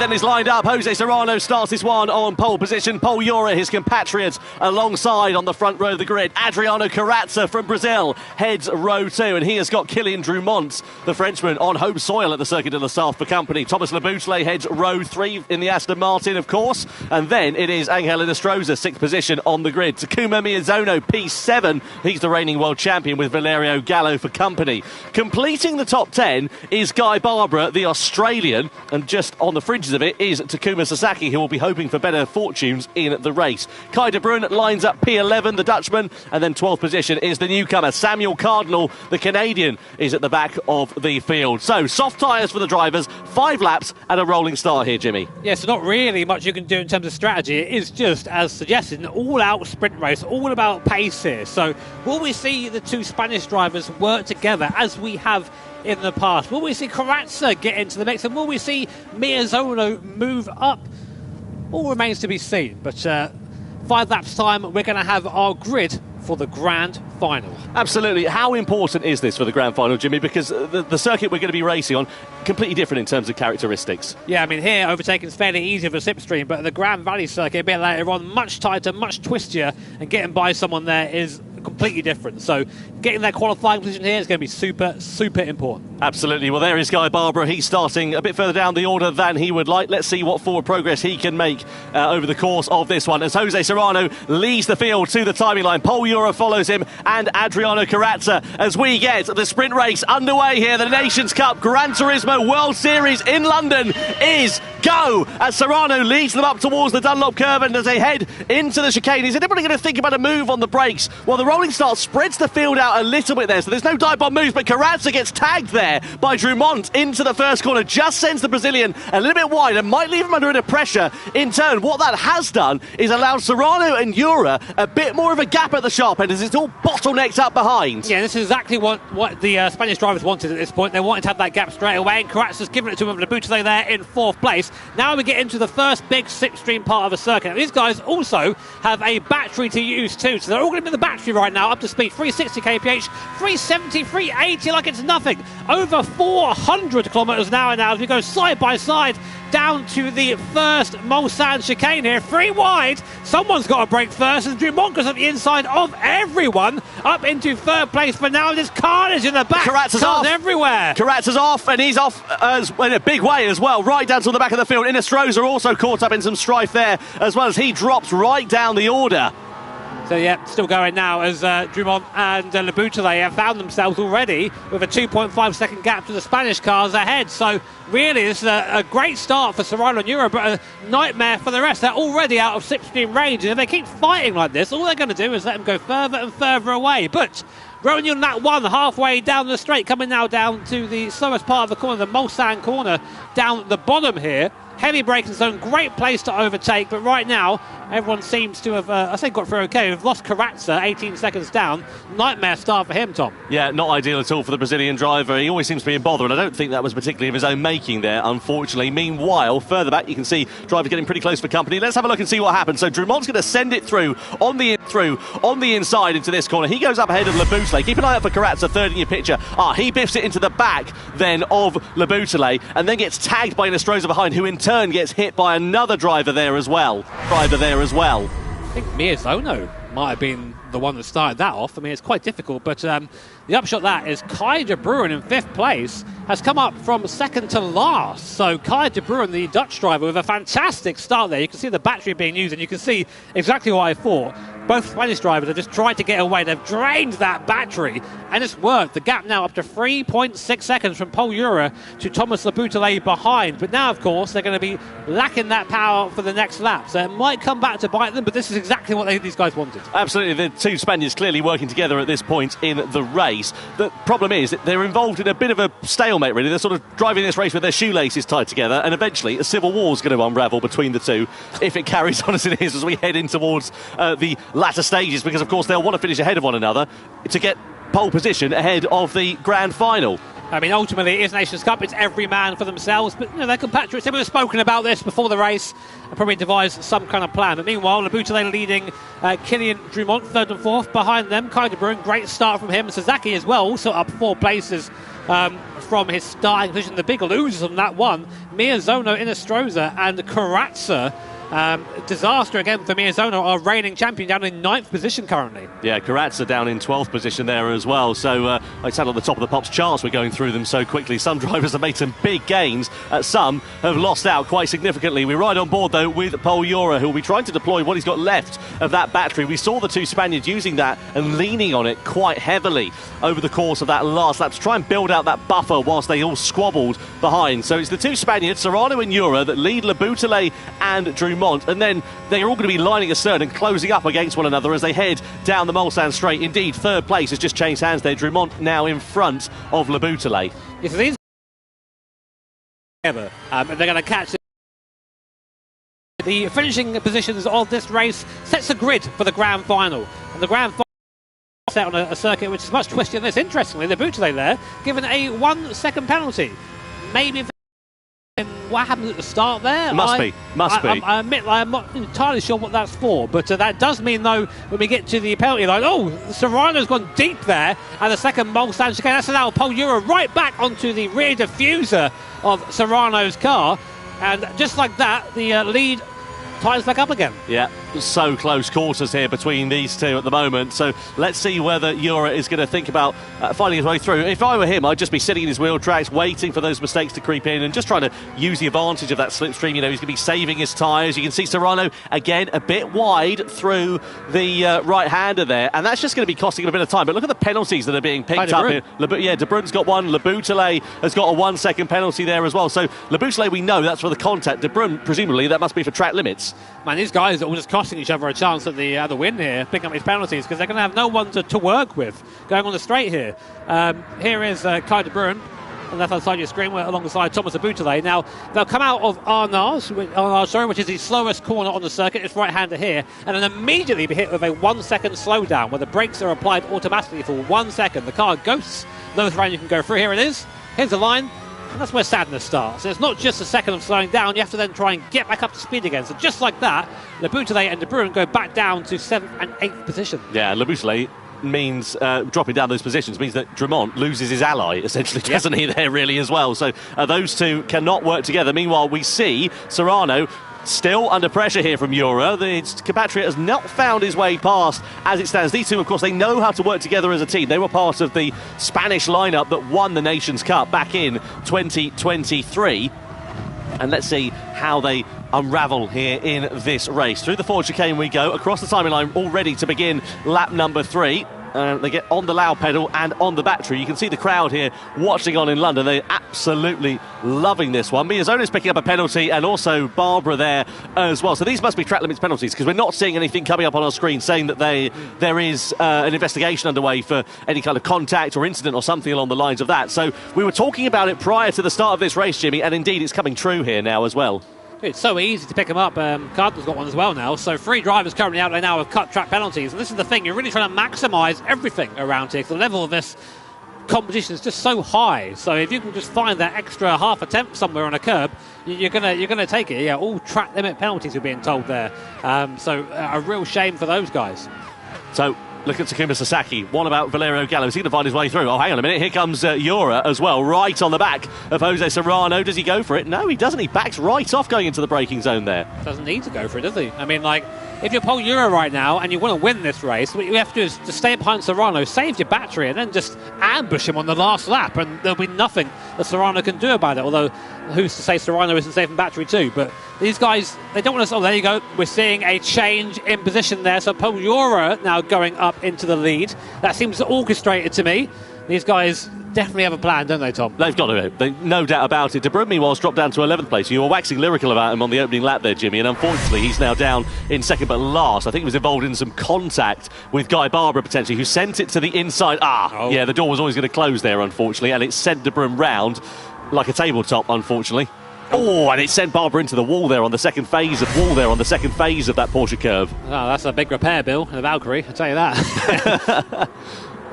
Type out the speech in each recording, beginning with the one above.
then is lined up. Jose Serrano starts this one on pole position. Paul Ura, his compatriot, alongside on the front row of the grid. Adriano Carrazza from Brazil heads row 2, and he has got Kylian Drumont, the Frenchman, on home soil at the Circuit de la Sarthe for company. Thomas Laboutelet heads row 3 in the Aston Martin, of course, and then it is Angel Inestrosa, 6th position on the grid. Takuma Miyazono, P7, he's the reigning world champion, with Valerio Gallo for company. Completing the top 10 is Guy Barbara, the Australian, and just on the fringes of it is Takuma Sasaki, who will be hoping for better fortunes in the race. Kai de Bruyne lines up P11, the Dutchman, and then 12th position is the newcomer Samuel Cardinal, the Canadian, is at the back of the field. So soft tyres for the drivers, 5 laps and a rolling start here, Jimmy. Yeah, so not really much you can do in terms of strategy. It is just, as suggested, an all-out sprint race, all about pace here. So will we see the two Spanish drivers work together as we have in the past? Will we see Carrazza get into the mix, and will we see Miyazono move up? All remains to be seen, but 5 laps time we're going to have our grid for the grand final. Absolutely. How important is this for the grand final, Jimmy? Because the circuit we're going to be racing on, completely different in terms of characteristics. Yeah, I mean, here overtaking is fairly easy for slipstream, but the Grand Valley circuit a bit later on, much tighter, much twistier, and getting by someone there is completely different. So getting that qualifying position here is going to be super, super important. Absolutely. Well, there is Guy Barbara. He's starting a bit further down the order than he would like. Let's see what forward progress he can make over the course of this one, as Jose Serrano leads the field to the timing line. Paul Ura follows him, and Adriano Carrazza, as we get the sprint race underway here. The Nations Cup Gran Turismo World Series in London is go, as Serrano leads them up towards the Dunlop curve, and as they head into the chicane, is anybody going to think about a move on the brakes? Well, the rolling start spreads the field out a little bit there, so there's no dive bomb moves, but Carrazza gets tagged there by Drumont into the first corner, just sends the Brazilian a little bit wide and might leave him under a bit of pressure in turn. What that has done is allowed Serrano and Ura a bit more of a gap at the sharp end, as it's all bottlenecked up behind. Yeah, this is exactly what the Spanish drivers wanted at this point. They wanted to have that gap straight away, and Carrazza's given it to him with Laboutelet there in 4th place. Now we get into the first big slipstream part of the circuit. And these guys also have a battery to use too, so they're all going to be in the battery right now, up to speed, 360 kph, 370, 380, like it's nothing. Over 400 kilometres an hour now as we go side by side down to the first Mulsanne chicane here. 3 wide. Someone's got to break first, and Drumont goes at the inside of everyone up into 3rd place. For now, there's carnage in the back. Carrazza's off everywhere. Carrazza's off, and he's off in a big way as well, right down to the back of the field. Inestrosa also caught up in some strife there, as well as he drops right down the order. So yeah, still going now as Drumont and Laboutelet have found themselves already with a 2.5 second gap to the Spanish cars ahead. So really, this is a great start for Serrano and Ura, but a nightmare for the rest. They're already out of slipstream range, and if they keep fighting like this, all they're going to do is let them go further and further away. But rolling on that one halfway down the straight, coming now down to the slowest part of the corner, the Mulsanne corner, down the bottom here. Heavy braking zone, great place to overtake, but right now everyone seems to have, I say got through okay. We've lost Carrazza, 18 seconds down. Nightmare start for him, Tom. Yeah, not ideal at all for the Brazilian driver. He always seems to be in bother, and I don't think that was particularly of his own making there, unfortunately. Meanwhile, further back, you can see drivers getting pretty close for company. Let's have a look and see what happens. So Drumont's going to send it through on the inside into this corner. He goes up ahead of Laboutelet. Keep an eye out for Carrazza, 3rd in your picture. He biffs it into the back then of Laboutelet, and then gets tagged by Inestrosa behind, who in turn gets hit by another driver there as well. I think Miyazono might have been the one that started that off. I mean, it's quite difficult, but the upshot of that is Kai de Bruyne in 5th place has come up from 2nd to last. So Kai de Bruyne, the Dutch driver, with a fantastic start there. You can see the battery being used, and you can see exactly what I thought. Both Spanish drivers have just tried to get away. They've drained that battery, and it's worked. The gap now up to 3.6 seconds from Paul Ura to Thomas Laboutelet behind. But now, of course, they're going to be lacking that power for the next lap. So it might come back to bite them, but this is exactly what these guys wanted. Absolutely. The two Spaniards clearly working together at this point in the race. The problem is that they're involved in a bit of a stalemate, really. They're sort of driving this race with their shoelaces tied together, and eventually a civil war is going to unravel between the two if it carries on as it is as we head in towards the latter stages, because of course they'll want to finish ahead of one another to get pole position ahead of the grand final. I mean, ultimately, it is Nations Cup. It's every man for themselves. But, you know, their compatriots, they would have spoken about this before the race and probably devised some kind of plan. But meanwhile, Laboutelet leading Kylian Drumont, 3rd and 4th. Behind them, Kai de Bruyne, great start from him. Sasaki as well, also up 4 places from his starting position. The big losers on that one, Miyazono, Inestrosa and Karatsa. Disaster again for Miyazono, our reigning champion, down in 9th position currently. Yeah, Karatsa down in 12th position there as well. So I said on the top of the Pops charts, we're going through them so quickly. Some drivers have made some big gains. Some have lost out quite significantly. We're right on board, though, with Pol Jura, who will be trying to deploy what he's got left of that battery. We saw the two Spaniards using that and leaning on it quite heavily over the course of that last lap to try and build out that buffer whilst they all squabbled behind. So it's the two Spaniards, Serrano and Jura, that lead Laboutelet and Drumont. And then they're all going to be lining astern and closing up against one another as they head down the Mulsanne straight. Indeed, third place has just changed hands there. Drumont now in front of Laboutelet. Yes, these and they're going to catch the finishing positions of this race. Sets a grid for the grand final. And the grand final set on a circuit which is much twistier than this. Interestingly, Laboutelet there given a 1 second penalty. Maybe what happens at the start there? Must be. I admit I'm not entirely sure what that's for, but that does mean, though, when we get to the penalty line, Serrano's gone deep there, and the second Mulsanne chicane. That's now Pol Jura right back onto the rear diffuser of Serrano's car, and just like that, the lead ties back up again. Yeah, so close quarters here between these two at the moment. So let's see whether Jura is going to think about finding his way through. If I were him, I'd just be sitting in his wheel tracks, waiting for those mistakes to creep in and just trying to use the advantage of that slipstream. You know, he's going to be saving his tyres. You can see Serrano, again, a bit wide through the right-hander there, and that's just going to be costing him a bit of time. But look at the penalties that are being picked up here. De Bruyne's got one. Laboutelet has got a 1 second penalty there as well. So Laboutelet, we know that's for the contact. De Bruyne, presumably, that must be for track limits. Man, these guys are all just costing each other a chance at the win here, picking up these penalties, because they're going to have no one to work with going on the straight here. Here is Kai De Bruyne on the left-hand side of your screen, alongside Thomas Laboutelet. Now, they'll come out of Arnage, which is the slowest corner on the circuit. It's right-hander here, and then immediately be hit with a 1 second slowdown, where the brakes are applied automatically for 1 second. The car ghosts lowest round you can go through. Here it is. Here's the line. And that's where sadness starts. It's not just a second of slowing down, you have to then try and get back up to speed again. So just like that, Laboutelet and De Bruyne go back down to 7th and 8th position. Yeah, Laboutelet means dropping down those positions means that Drumont loses his ally, essentially, doesn't he, there really as well. So those two cannot work together. Meanwhile, we see Serrano still under pressure here from Jura. The compatriot has not found his way past as it stands. These two, of course, they know how to work together as a team. They were part of the Spanish lineup that won the Nations Cup back in 2023. And let's see how they unravel here in this race. Through the forward chicane we go, across the timing line, all ready to begin lap number 3. They get on the loud pedal and on the battery. You can see the crowd here watching on in London. They're absolutely loving this one. Miyazono's picking up a penalty, and also Barbara there as well. So these must be track limits penalties, because we're not seeing anything coming up on our screen saying that there is an investigation underway for any kind of contact or incident or something along the lines of that. So we were talking about it prior to the start of this race, Jimmy, and indeed it's coming true here now as well. It's so easy to pick them up. Cardinal's got one as well now. So 3 drivers currently out there now have cut track penalties. And this is the thing, you're really trying to maximise everything around here. The level of this competition is just so high. So if you can just find that extra half attempt somewhere on a curb, you're gonna take it. Yeah, all track limit penalties are being told there. So a real shame for those guys. So look at Takuma Sasaki. What about Valerio Gallo? Is he going to find his way through? Oh, hang on a minute. Here comes Jura as well, right on the back of Jose Serrano. Does he go for it? No, he doesn't. He backs right off going into the braking zone there. Doesn't need to go for it, does he? I mean, like, if you're Pol Jura right now and you want to win this race, what you have to do is to stay behind Serrano, save your battery, and then just ambush him on the last lap, and there'll be nothing that Serrano can do about it. Although, who's to say Serrano isn't saving battery too? But these guys, they don't want to... Oh, there you go. We're seeing a change in position there. So Pol Jura now going up into the lead. That seems orchestrated to me. These guys definitely have a plan, don't they, Tom? They've got to. No doubt about it. De Bruyne, meanwhile, dropped down to 11th place. You were waxing lyrical about him on the opening lap there, Jimmy, and unfortunately he's now down in second but last. I think he was involved in some contact with Guy Barbara, potentially, who sent it to the inside. Yeah, the door was always going to close there, unfortunately, and it sent De Bruyne round like a tabletop, unfortunately. Oh, and it sent Barbara into the wall there on the second phase of that Porsche curve. Oh, that's a big repair bill in the Valkyrie, I'll tell you that.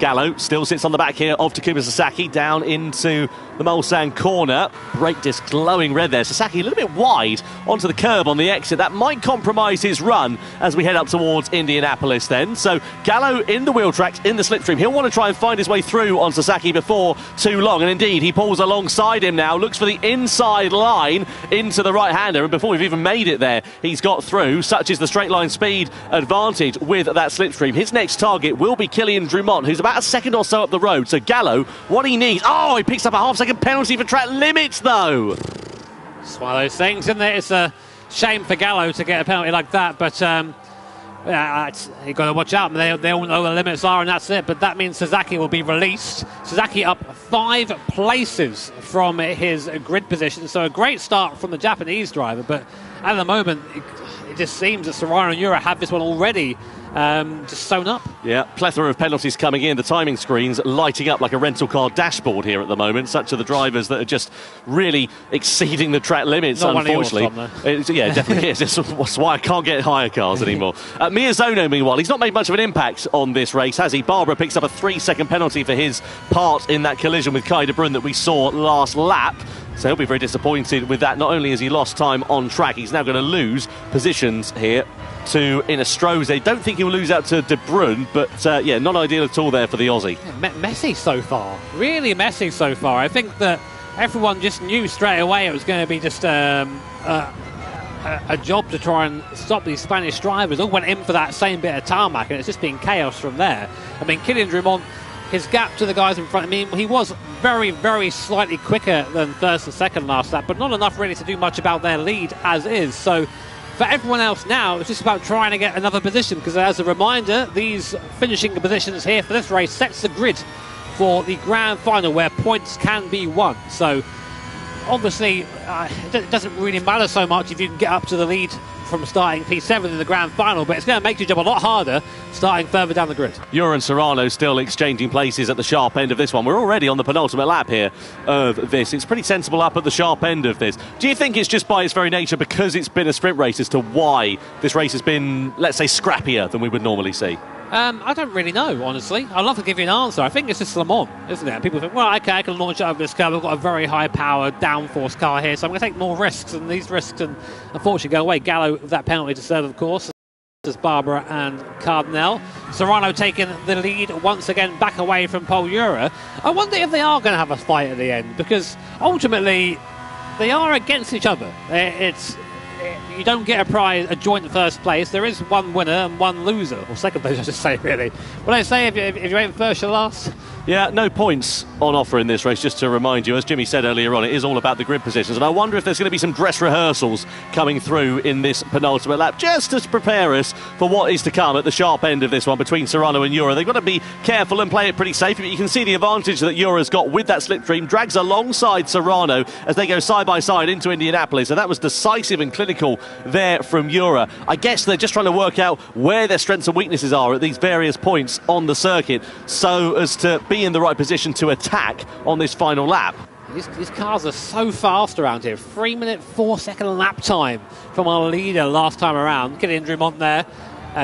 Gallo still sits on the back here of Takuma Sasaki, down into the Mulsanne corner. Brake disc glowing red there. Sasaki a little bit wide onto the curb on the exit. That might compromise his run as we head up towards Indianapolis then. So Gallo in the wheel tracks, in the slipstream. He'll want to try and find his way through on Sasaki before too long. And indeed, he pulls alongside him now, looks for the inside line into the right-hander. And before we've even made it there, he's got through. Such is the straight line speed advantage with that slipstream. His next target will be Kylian Drumont, who's about a second or so up the road. So Gallo, what he needs... Oh, he picks up a half-second penalty for track limits, though. It's one of those things, isn't it? It's a shame for Gallo to get a penalty like that, but you've got to watch out. They all know the limits are, and that's it. But that means Sasaki will be released. Sasaki up 5 places from his grid position, so a great start from the Japanese driver, but at the moment it just seems that Serrano and Ura have this one already just sewn up. Yeah, plethora of penalties coming in. The timing screens lighting up like a rental car dashboard here at the moment. Such are the drivers that are just really exceeding the track limits, Not unfortunately. One of yours, Tom, Yeah, it definitely is. That's why I can't get higher cars anymore. Miyazono, meanwhile, he's not made much of an impact on this race, has he? Barbara picks up a 3-second penalty for his part in that collision with Kai de Bruyne that we saw last lap. So he'll be very disappointed with that. Not only has he lost time on track, he's now going to lose positions here to Inestrose. Don't think he'll lose out to De Bruyne, but yeah, not ideal at all there for the Aussie. Yeah, messy so far. Really messy so far. I think that everyone just knew straight away it was going to be just a job to try and stop these Spanish drivers. All went in for that same bit of tarmac, and it's just been chaos from there. I mean, Kylian Drumont, his gap to the guys in front of me, he was very, very slightly quicker than first and second last lap, but not enough really to do much about their lead as is. So for everyone else now, it's just about trying to get another position, because as a reminder, these finishing positions here for this race sets the grid for the grand final where points can be won. So obviously it doesn't really matter so much if you can get up to the lead from starting P7 in the grand final, but it's going to make your job a lot harder starting further down the grid. Ura and Serrano still exchanging places at the sharp end of this one. We're already on the penultimate lap here of this. It's pretty sensible up at the sharp end of this. Do you think it's just by its very nature, because it's been a sprint race, as to why this race has been, let's say, scrappier than we would normally see? I don't really know, honestly. I'd love to give you an answer. I think it's just Le Mans, isn't it? And people think, well, okay, I can launch out of this car. We've got a very high-powered downforce car here, so I'm going to take more risks, and these risks, and unfortunately, go away. Gallo, that penalty to serve, of course, as Barbara and Cardinal. Serrano taking the lead once again, back away from Paul Ura. I wonder if they are going to have a fight at the end, because ultimately, they are against each other. You don't get a joint first place. There is one winner and one loser, or second place, I should say, really. What I say, if you ain't first, you're last. Yeah, no points on offer in this race, just to remind you. As Jimmy said earlier on, it is all about the grid positions, and I wonder if there's going to be some dress rehearsals coming through in this penultimate lap, just to prepare us for what is to come at the sharp end of this one between Serrano and Ura. They've got to be careful and play it pretty safe, but you can see the advantage that Ura's got with that slipstream. Drags alongside Serrano as they go side by side into Indianapolis, and that was decisive and clinical there from Ura. I guess they're just trying to work out where their strengths and weaknesses are at these various points on the circuit, so as to be in the right position to attack on this final lap. These cars are so fast around here. 3-minute, 4-second lap time from our leader last time around. Kylian Drumont there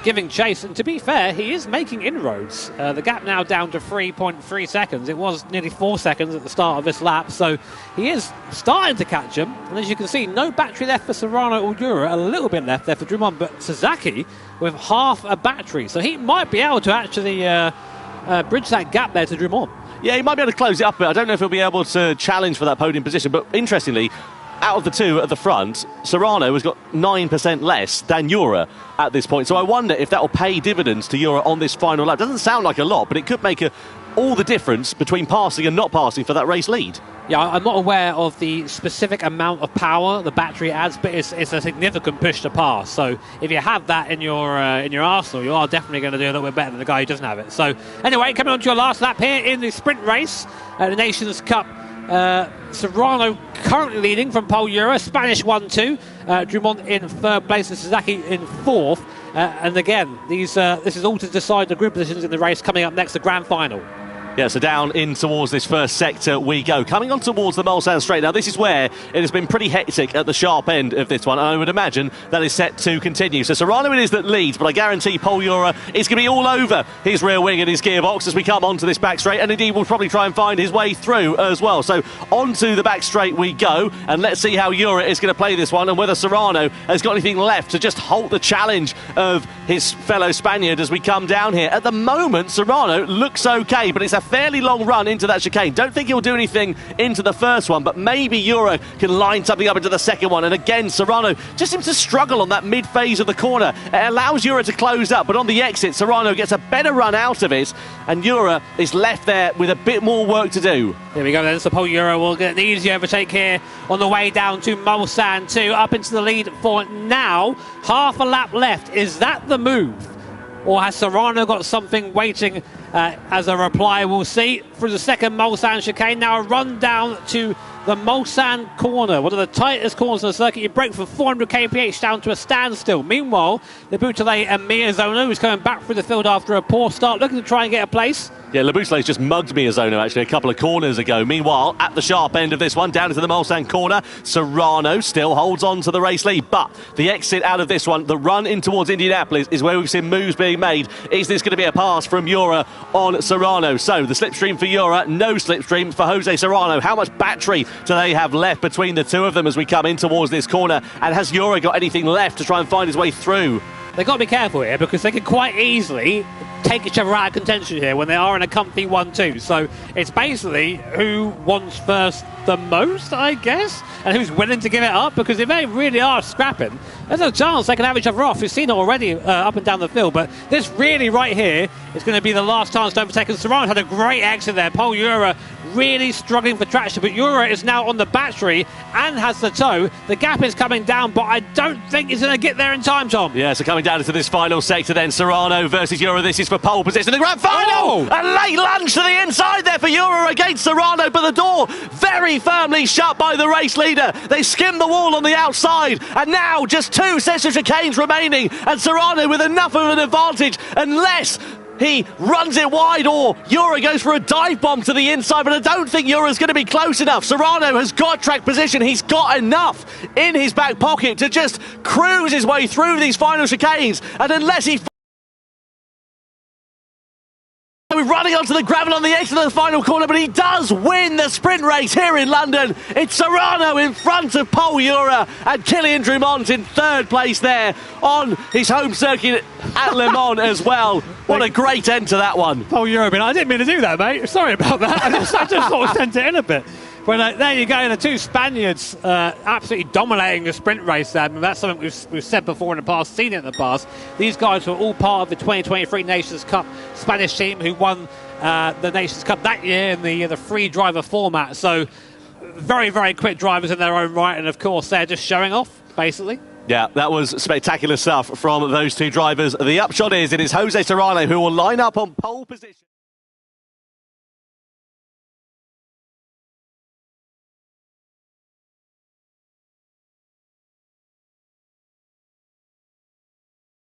giving chase, and to be fair, he is making inroads. The gap now down to 3.3 seconds. It was nearly 4 seconds at the start of this lap, so he is starting to catch him. And as you can see, no battery left for Serrano or Ura, a little bit left there for Drumont, but Sasaki with half a battery, so he might be able to actually bridge that gap there to Drumont. Yeah, he might be able to close it up, but I don't know if he'll be able to challenge for that podium position. But interestingly, out of the two at the front, Serrano has got 9% less than Ura at this point. So I wonder if that will pay dividends to Ura on this final lap. Doesn't sound like a lot, but it could make all the difference between passing and not passing for that race lead. Yeah, I'm not aware of the specific amount of power the battery adds, but it's a significant push to pass. So if you have that in your arsenal, you are definitely going to do a little bit better than the guy who doesn't have it. So anyway, coming on to your last lap here in the sprint race at the Nations Cup. Serrano currently leading from Paul Ura, Spanish 1-2, Drumont in third place and Sasaki in fourth. And again, this is all to decide the grid positions in the race coming up next, the grand final. Yeah, so down in towards this first sector we go. Coming on towards the Mulsanne Straight. Now, this is where it has been pretty hectic at the sharp end of this one, and I would imagine that is set to continue. So Serrano it is that leads, but I guarantee Pol Ura is going to be all over his rear wing and his gearbox as we come onto this back straight, and indeed will probably try and find his way through as well. So onto the back straight we go, and let's see how Ura is going to play this one, and whether Serrano has got anything left to just halt the challenge of his fellow Spaniard as we come down here. At the moment, Serrano looks okay, but it's a fairly long run into that chicane. Don't think he'll do anything into the first one, but maybe Ura can line something up into the second one. And again, Serrano just seems to struggle on that mid phase of the corner. It allows Ura to close up, but on the exit, Serrano gets a better run out of it, and Ura is left there with a bit more work to do. Here we go then, so Pol Ura will get an easy overtake here on the way down to Mulsanne 2, up into the lead for now. Half a lap left. Is that the move? Or has Serrano got something waiting as a reply? We'll see. Through the second Mulsanne chicane, now a run down to the Mulsanne corner, one of the tightest corners of the circuit. You break from 400 kph down to a standstill. Meanwhile, Le Boutelet and Miyazono, who's coming back through the field after a poor start, looking to try and get a place. Yeah, Le Boutelet's just mugged Miyazono actually a couple of corners ago. Meanwhile, at the sharp end of this one, down into the Mulsanne corner, Serrano still holds on to the race lead, but the exit out of this one, the run in towards Indianapolis, is where we've seen moves being made. Is this going to be a pass from Ura on Serrano? So the slipstream for Ura, no slipstream for Jose Serrano. How much battery do they have left between the two of them as we come in towards this corner? And has Ura got anything left to try and find his way through? They've got to be careful here because they can quite easily take each other out of contention here when they are in a comfy 1-2. So it's basically who wants first the most, I guess, and who's willing to give it up, because if they really are scrapping, there's a chance they can have each other off. We've seen it already up and down the field, but this really right here is going to be the last chance to overtake. And Serrano had a great exit there. Pol Ura really struggling for traction, but Ura is now on the battery and has the tow. The gap is coming down, but I don't think he's going to get there in time, Tom. Yeah, so coming down into this final sector then, Serrano versus Ura. This is for pole position, the grand final! A late lunge to the inside there for Ura against Serrano, but the door very firmly shut by the race leader. They skim the wall on the outside, and now just 2 sets of chicanes remaining, and Serrano with enough of an advantage, unless he runs it wide or Ura goes for a dive bomb to the inside, but I don't think Ura's going to be close enough. Serrano has got track position. He's got enough in his back pocket to just cruise his way through these final chicanes, and unless he running onto the gravel on the exit of the final corner, but he does win the sprint race here in London. It's Serrano in front of Pol Ura and Kylian Drumont in third place there on his home circuit at Le Mans as well. What a great end to that one. Pol Ura, I didn't mean to do that, mate. Sorry about that. I just sort of sent it in a bit. Well, there you go, the two Spaniards absolutely dominating the sprint race there. I mean, that's something we've said before in the past, seen it in the past. These guys were all part of the 2023 Nations Cup Spanish team who won the Nations Cup that year in the free driver format. So very, very quick drivers in their own right, and of course they're just showing off, basically. Yeah, that was spectacular stuff from those two drivers. The upshot is it is Jose Serrano who will line up on pole position.